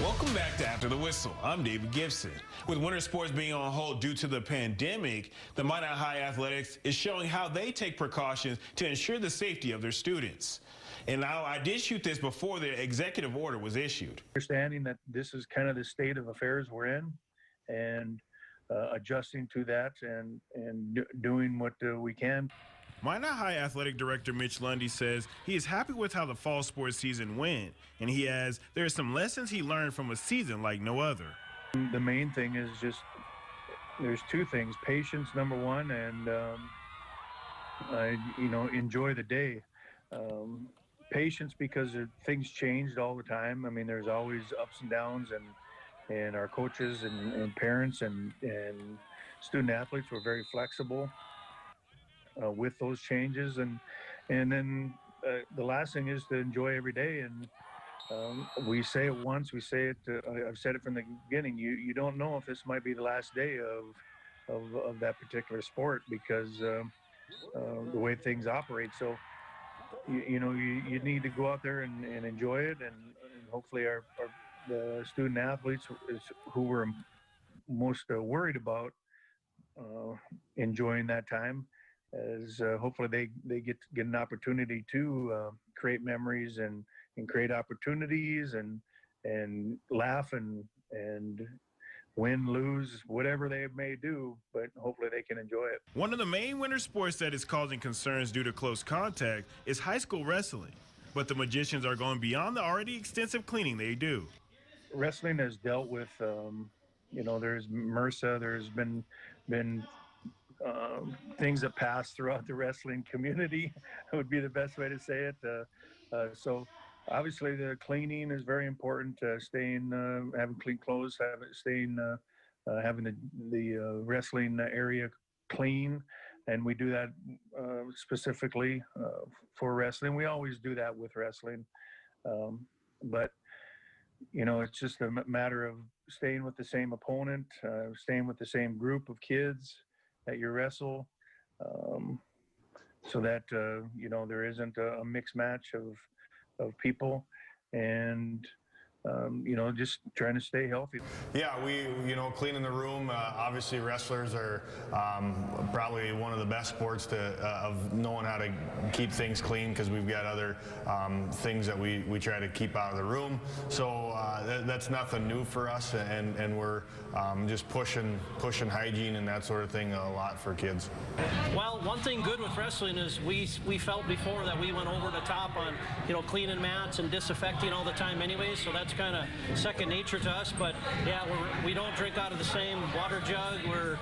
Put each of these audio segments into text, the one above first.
Welcome back to After the Whistle. I'm David Gibson. With winter sports being on hold due to the pandemic, the Minot High Athletics is showing how they take precautions to ensure the safety of their students. And now I did shoot this before the executive order was issued. Understanding that this is kind of the state of affairs we're in, and adjusting to that and doing what we can. Minot High Athletic Director Mitch Lundy says he is happy with how the fall sports season went, and he adds there are some lessons he learned from a season like no other. The main thing is just there's two things: patience, number one, and enjoy the day. Patience because things changed all the time. I mean, there's always ups and downs, and our coaches and parents and student athletes were very flexible with those changes, and then the last thing is to enjoy every day. And we say it once, we say it. I've said it from the beginning. You don't know if this might be the last day of that particular sport because the way things operate. So you need to go out there and enjoy it, and hopefully the student athletes who we're most worried about enjoying that time, as hopefully they get an opportunity to create memories and create opportunities and laugh and win, lose, whatever they may do, but hopefully they can enjoy it. One of the main winter sports that is causing concerns due to close contact is high school wrestling, but the Magicians are going beyond the already extensive cleaning they do. Wrestling has dealt with, there's MRSA, there's been things that pass throughout the wrestling community would be the best way to say it. So obviously the cleaning is very important, having clean clothes, having the wrestling area clean. And we do that specifically for wrestling. We always do that with wrestling. But, it's just a matter of staying with the same opponent, staying with the same group of kids that you wrestle, so that, there isn't a mixed match of people, and just trying to stay healthy. Yeah, we, cleaning the room. Obviously, wrestlers are probably one of the best sports of knowing how to keep things clean, because we've got other things that we try to keep out of the room. So that's nothing new for us, and we're just pushing hygiene and that sort of thing a lot for kids. Well, one thing good with wrestling is we felt before that we went over the top on cleaning mats and disinfecting all the time anyways, so that's kind of second nature to us. But yeah, we don't drink out of the same water jug. We're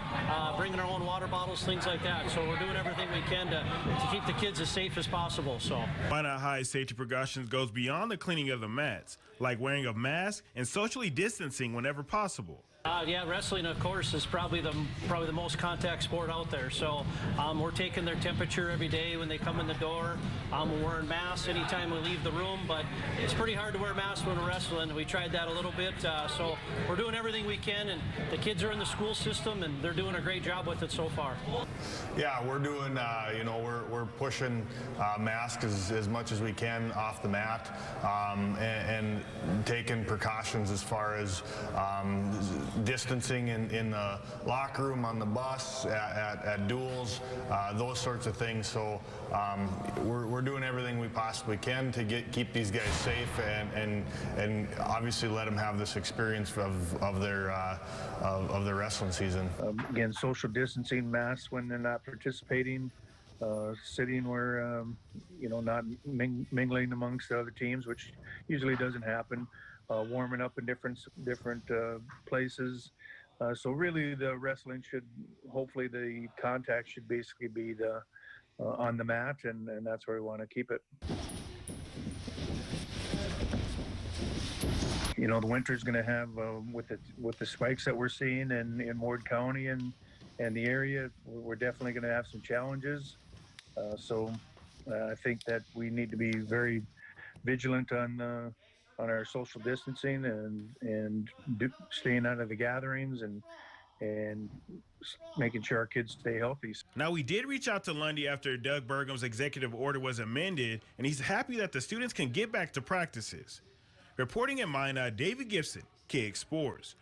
bringing our own water bottles, things like that. So we're doing everything we can to keep the kids as safe as possible. So Minot High safety precautions goes beyond the cleaning of the mats, like wearing a mask and socially distancing whenever possible. Yeah, wrestling, of course, is probably the most contact sport out there. So we're taking their temperature every day when they come in the door. We're wearing masks anytime we leave the room, but it's pretty hard to wear masks when we're wrestling. We tried that a little bit, so we're doing everything we can, and the kids are in the school system, and they're doing a great job with it so far. Yeah, we're doing, we're pushing masks as much as we can off the mat, and taking precautions as far as distancing in the locker room, on the bus, at duels, those sorts of things. So we're doing everything we possibly can to keep these guys safe and obviously let them have this experience of their wrestling season. Again, social distancing, masks when they're not participating, sitting where not mingling amongst the other teams, which usually doesn't happen. Warming up in different places. So really the wrestling hopefully the contact should basically be on the mat, and that's where we want to keep it. The winter's going to have, with the spikes that we're seeing in Ward County and the area, we're definitely going to have some challenges. So I think that we need to be very vigilant on our social distancing and staying out of the gatherings and making sure our kids stay healthy. Now, we did reach out to Lundy after Doug Burgum's executive order was amended, and he's happy that the students can get back to practices. Reporting in Minot, David Gibson, KX Sports.